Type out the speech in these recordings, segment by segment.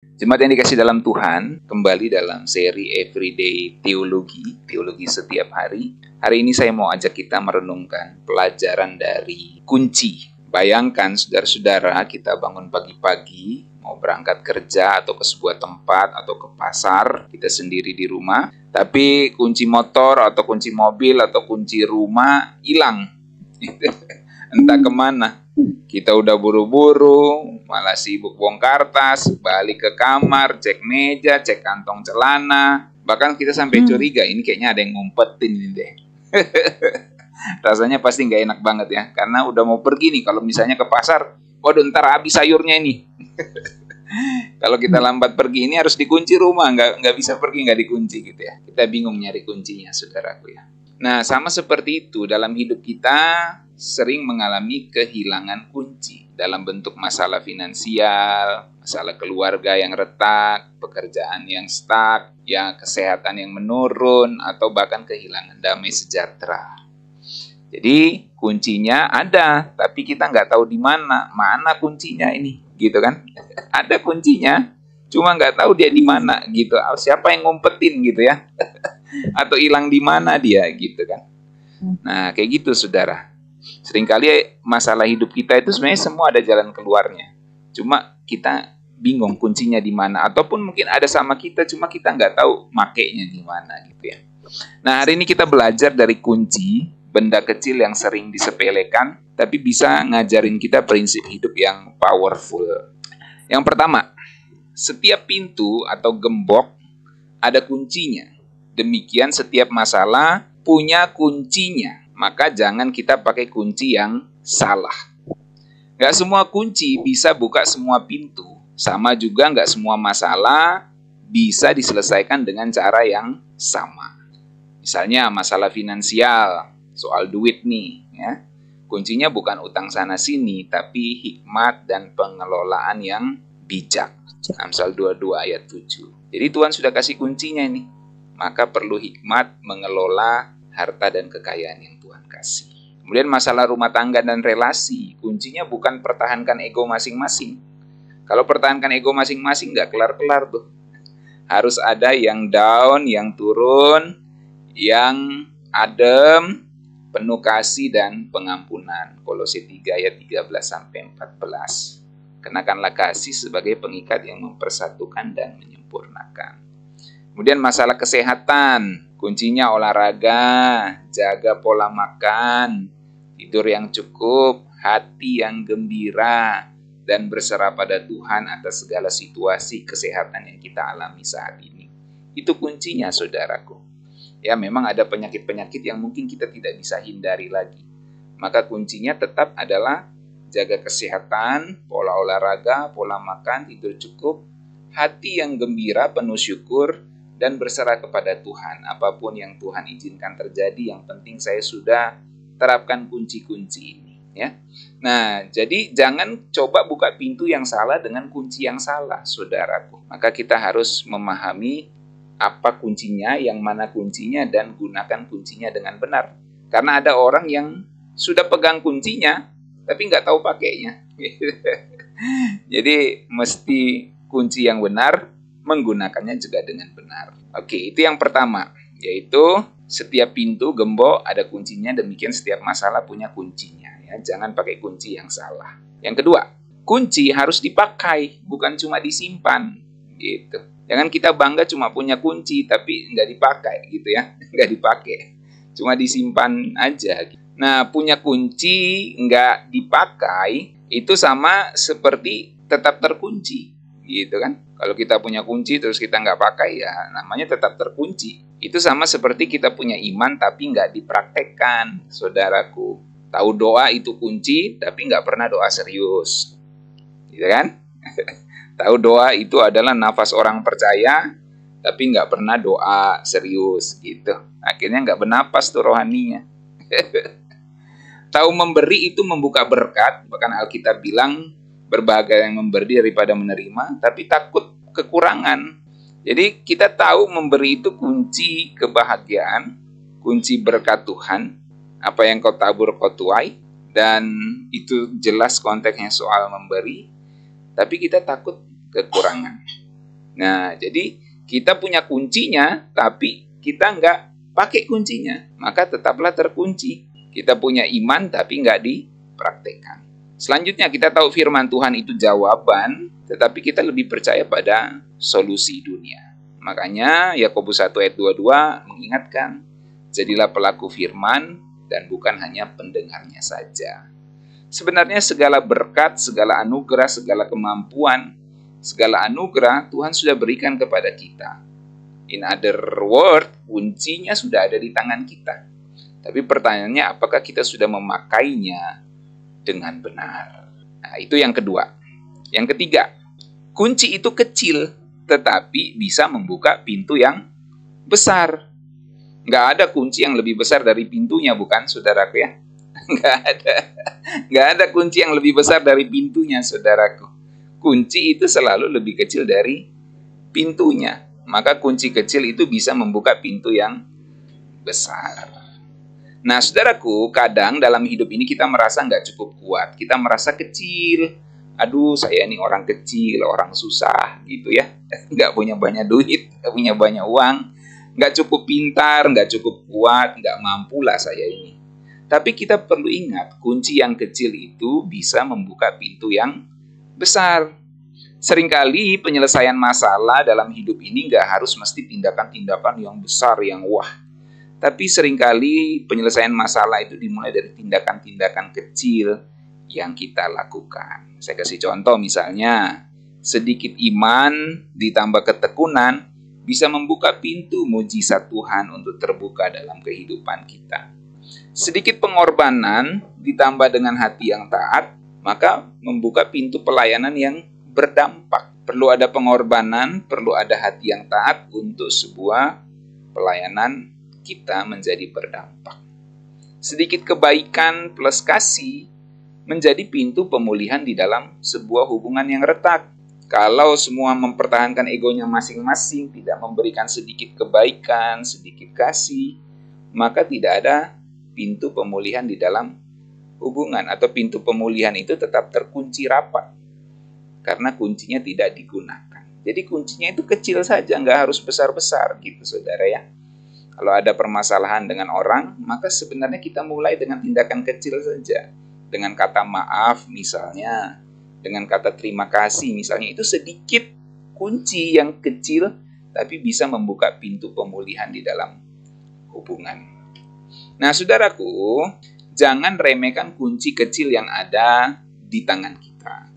Jemaat yang dikasih dalam Tuhan, kembali dalam seri Everyday Teologi, teologi setiap hari. Hari ini saya mau ajak kita merenungkan pelajaran dari kunci. Bayangkan saudara-saudara, kita bangun pagi-pagi, mau berangkat kerja atau ke sebuah tempat atau ke pasar, kita sendiri di rumah, tapi kunci motor atau kunci mobil atau kunci rumah hilang. Entah kemana. Kita udah buru-buru, malah sibuk bongkar tas, balik ke kamar, cek meja, cek kantong celana. Bahkan kita sampai curiga, ini kayaknya ada yang ngumpetin ini deh. Rasanya pasti nggak enak banget ya, karena udah mau pergi nih. Kalau misalnya ke pasar, waduh ntar habis sayurnya ini. Kalau kita lambat pergi ini harus dikunci rumah, nggak bisa pergi nggak dikunci gitu ya. Kita bingung nyari kuncinya, saudaraku ya. Nah, sama seperti itu dalam hidup kita sering mengalami kehilangan kunci dalam bentuk masalah finansial, masalah keluarga yang retak, pekerjaan yang stuck, ya kesehatan yang menurun, atau bahkan kehilangan damai sejahtera. Jadi kuncinya ada, tapi kita nggak tahu di mana kuncinya ini, gitu kan? Ada kuncinya, cuma nggak tahu dia di mana, gitu. Siapa yang ngumpetin gitu ya? Atau hilang di mana dia, gitu kan? Nah, kayak gitu, saudara. Seringkali masalah hidup kita itu sebenarnya semua ada jalan keluarnya. Cuma kita bingung kuncinya di mana. Ataupun mungkin ada sama kita, cuma kita nggak tahu makainya di mana gitu ya. Nah, hari ini kita belajar dari kunci, benda kecil yang sering disepelekan, tapi bisa ngajarin kita prinsip hidup yang powerful. Yang pertama, setiap pintu atau gembok ada kuncinya. Demikian setiap masalah punya kuncinya. Maka jangan kita pakai kunci yang salah. Nggak semua kunci bisa buka semua pintu. Sama juga nggak semua masalah bisa diselesaikan dengan cara yang sama. Misalnya masalah finansial, soal duit nih. Ya. Kuncinya bukan utang sana sini, tapi hikmat dan pengelolaan yang bijak. Amsal 22 ayat 7. Jadi Tuhan sudah kasih kuncinya nih. Maka perlu hikmat mengelola harta dan kekayaan yang Tuhan kasih. Kemudian masalah rumah tangga dan relasi, kuncinya bukan pertahankan ego masing-masing. Kalau pertahankan ego masing-masing nggak kelar-kelar tuh. Harus ada yang down, yang turun, yang adem, penuh kasih dan pengampunan. Kolose 3 ayat 13-14. Kenakanlah kasih sebagai pengikat yang mempersatukan dan menyempurnakan. Kemudian masalah kesehatan, kuncinya olahraga, jaga pola makan, tidur yang cukup, hati yang gembira, dan berserah pada Tuhan atas segala situasi kesehatan yang kita alami saat ini. Itu kuncinya, saudaraku. Ya, memang ada penyakit-penyakit yang mungkin kita tidak bisa hindari lagi. Maka kuncinya tetap adalah jaga kesehatan, pola olahraga, pola makan, tidur cukup, hati yang gembira, penuh syukur, dan berserah kepada Tuhan. Apapun yang Tuhan izinkan terjadi, yang penting saya sudah terapkan kunci-kunci ini. Ya. Nah, jadi jangan coba buka pintu yang salah dengan kunci yang salah, saudaraku. Maka kita harus memahami apa kuncinya, yang mana kuncinya, dan gunakan kuncinya dengan benar. Karena ada orang yang sudah pegang kuncinya, tapi nggak tahu pakainya. Jadi mesti kunci yang benar, menggunakannya juga dengan benar. Oke, itu yang pertama, yaitu setiap pintu gembok ada kuncinya, demikian setiap masalah punya kuncinya. Ya, jangan pakai kunci yang salah. Yang kedua, kunci harus dipakai, bukan cuma disimpan. Gitu. Jangan kita bangga cuma punya kunci, tapi nggak dipakai gitu ya, nggak dipakai, cuma disimpan aja. Nah, punya kunci nggak dipakai itu sama seperti tetap terkunci. Gitu kan. Kalau kita punya kunci terus kita nggak pakai, ya namanya tetap terkunci. Itu sama seperti kita punya iman tapi nggak dipraktekkan, saudaraku. Tahu doa itu kunci tapi nggak pernah doa serius. Gitu kan. Tahu doa itu adalah nafas orang percaya tapi nggak pernah doa serius gitu. Akhirnya nggak bernapas tuh rohaninya. Tahu memberi itu membuka berkat, bahkan Alkitab bilang berbahagia yang memberi daripada menerima, tapi takut kekurangan. Jadi kita tahu memberi itu kunci kebahagiaan, kunci berkat Tuhan. Apa yang kau tabur kau tuai, dan itu jelas konteksnya soal memberi. Tapi kita takut kekurangan. Nah, jadi kita punya kuncinya, tapi kita nggak pakai kuncinya, maka tetaplah terkunci. Kita punya iman, tapi nggak dipraktekkan. Selanjutnya kita tahu firman Tuhan itu jawaban, tetapi kita lebih percaya pada solusi dunia. Makanya Yakobus 1 ayat 22 mengingatkan, jadilah pelaku firman dan bukan hanya pendengarnya saja. Sebenarnya segala berkat, segala anugerah, segala kemampuan, segala anugerah Tuhan sudah berikan kepada kita. In other word, kuncinya sudah ada di tangan kita. Tapi pertanyaannya, apakah kita sudah memakainya dengan benar? Nah, itu yang kedua. Yang ketiga, kunci itu kecil, tetapi bisa membuka pintu yang besar. Nggak ada kunci yang lebih besar dari pintunya, bukan, saudaraku ya? Nggak ada kunci yang lebih besar dari pintunya, saudaraku. Kunci itu selalu lebih kecil dari pintunya. Maka kunci kecil itu bisa membuka pintu yang besar. Nah, saudaraku, kadang dalam hidup ini kita merasa nggak cukup kuat. Kita merasa kecil. Aduh, saya ini orang kecil, orang susah, gitu ya. Nggak punya banyak duit, nggak punya banyak uang, nggak cukup pintar, nggak cukup kuat, nggak mampulah saya ini. Tapi kita perlu ingat, kunci yang kecil itu bisa membuka pintu yang besar. Seringkali penyelesaian masalah dalam hidup ini nggak harus mesti tindakan-tindakan yang besar, yang wah. Tapi seringkali penyelesaian masalah itu dimulai dari tindakan-tindakan kecil yang kita lakukan. Saya kasih contoh misalnya, sedikit iman ditambah ketekunan bisa membuka pintu mujizat Tuhan untuk terbuka dalam kehidupan kita. Sedikit pengorbanan ditambah dengan hati yang taat, maka membuka pintu pelayanan yang berdampak. Perlu ada pengorbanan, perlu ada hati yang taat untuk sebuah pelayanan kita menjadi berdampak. Sedikit kebaikan plus kasih menjadi pintu pemulihan di dalam sebuah hubungan yang retak. Kalau semua mempertahankan egonya masing-masing, tidak memberikan sedikit kebaikan, sedikit kasih, maka tidak ada pintu pemulihan di dalam hubungan, atau pintu pemulihan itu tetap terkunci rapat karena kuncinya tidak digunakan. Jadi kuncinya itu kecil saja, nggak harus besar-besar gitu, saudara ya. Kalau ada permasalahan dengan orang, maka sebenarnya kita mulai dengan tindakan kecil saja, dengan kata maaf misalnya, dengan kata terima kasih misalnya. Itu sedikit kunci yang kecil tapi bisa membuka pintu pemulihan di dalam hubungan. Nah, saudaraku, jangan remehkan kunci kecil yang ada di tangan kita.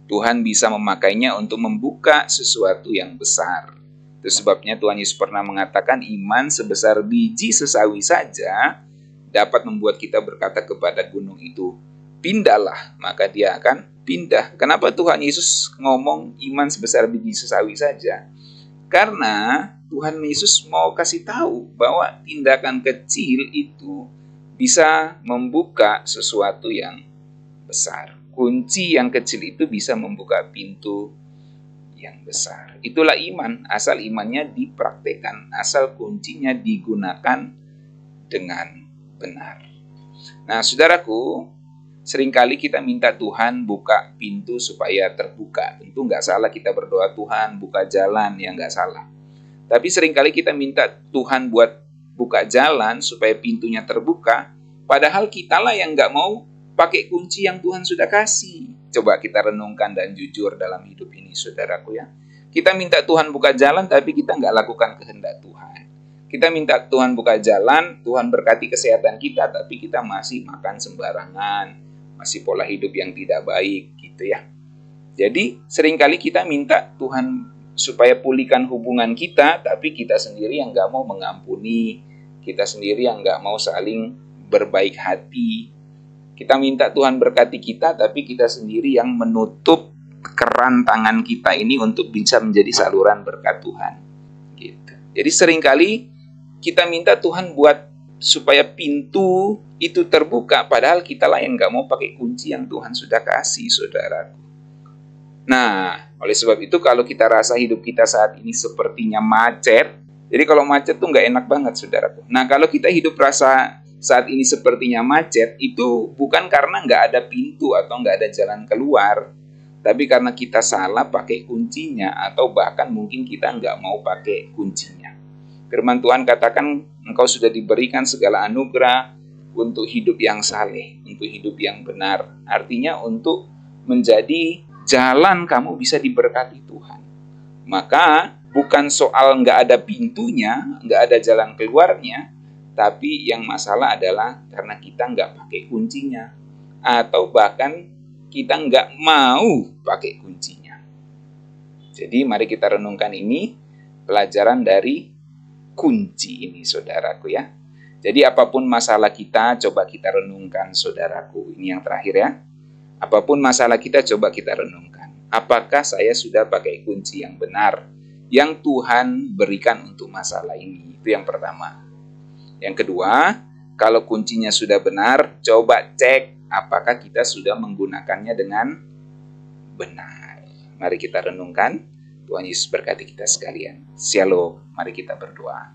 Tuhan bisa memakainya untuk membuka sesuatu yang besar. Itu sebabnya Tuhan Yesus pernah mengatakan iman sebesar biji sesawi saja dapat membuat kita berkata kepada gunung itu, pindahlah, maka dia akan pindah. Kenapa Tuhan Yesus ngomong iman sebesar biji sesawi saja? Karena Tuhan Yesus mau kasih tahu bahwa tindakan kecil itu bisa membuka sesuatu yang besar. Kunci yang kecil itu bisa membuka pintu yang besar. Itulah iman, asal imannya dipraktekkan, asal kuncinya digunakan dengan benar. Nah, saudaraku, seringkali kita minta Tuhan buka pintu supaya terbuka. Tentu nggak salah kita berdoa, Tuhan buka jalan, ya nggak salah. Tapi seringkali kita minta Tuhan buat buka jalan supaya pintunya terbuka, padahal kitalah yang nggak mau pakai kunci yang Tuhan sudah kasih. Coba kita renungkan dan jujur dalam hidup ini, saudaraku ya. Kita minta Tuhan buka jalan, tapi kita nggak lakukan kehendak Tuhan. Kita minta Tuhan buka jalan, Tuhan berkati kesehatan kita, tapi kita masih makan sembarangan, masih pola hidup yang tidak baik, gitu ya. Jadi seringkali kita minta Tuhan supaya pulihkan hubungan kita, tapi kita sendiri yang nggak mau mengampuni, kita sendiri yang nggak mau saling berbaik hati. Kita minta Tuhan berkati kita, tapi kita sendiri yang menutup keran tangan kita ini untuk bisa menjadi saluran berkat Tuhan. Gitu. Jadi seringkali kita minta Tuhan buat supaya pintu itu terbuka, padahal kita lah yang nggak mau pakai kunci yang Tuhan sudah kasih, saudaraku. Nah, oleh sebab itu kalau kita rasa hidup kita saat ini sepertinya macet, jadi kalau macet tuh nggak enak banget, saudaraku. Nah, kalau kita hidup rasa saat ini sepertinya macet, itu bukan karena nggak ada pintu atau nggak ada jalan keluar, tapi karena kita salah pakai kuncinya, atau bahkan mungkin kita nggak mau pakai kuncinya. Firman Tuhan katakan, engkau sudah diberikan segala anugerah untuk hidup yang saleh, untuk hidup yang benar. Artinya untuk menjadi jalan kamu bisa diberkati Tuhan. Maka bukan soal nggak ada pintunya, nggak ada jalan keluarnya, tapi yang masalah adalah karena kita nggak pakai kuncinya, atau bahkan kita nggak mau pakai kuncinya. Jadi mari kita renungkan ini, pelajaran dari kunci ini, saudaraku ya. Jadi apapun masalah kita, coba kita renungkan, saudaraku. Ini yang terakhir ya. Apapun masalah kita, coba kita renungkan. Apakah saya sudah pakai kunci yang benar yang Tuhan berikan untuk masalah ini? Itu yang pertama. Yang kedua, kalau kuncinya sudah benar, coba cek apakah kita sudah menggunakannya dengan benar. Mari kita renungkan. Tuhan Yesus berkati kita sekalian. Shalom. Mari kita berdoa.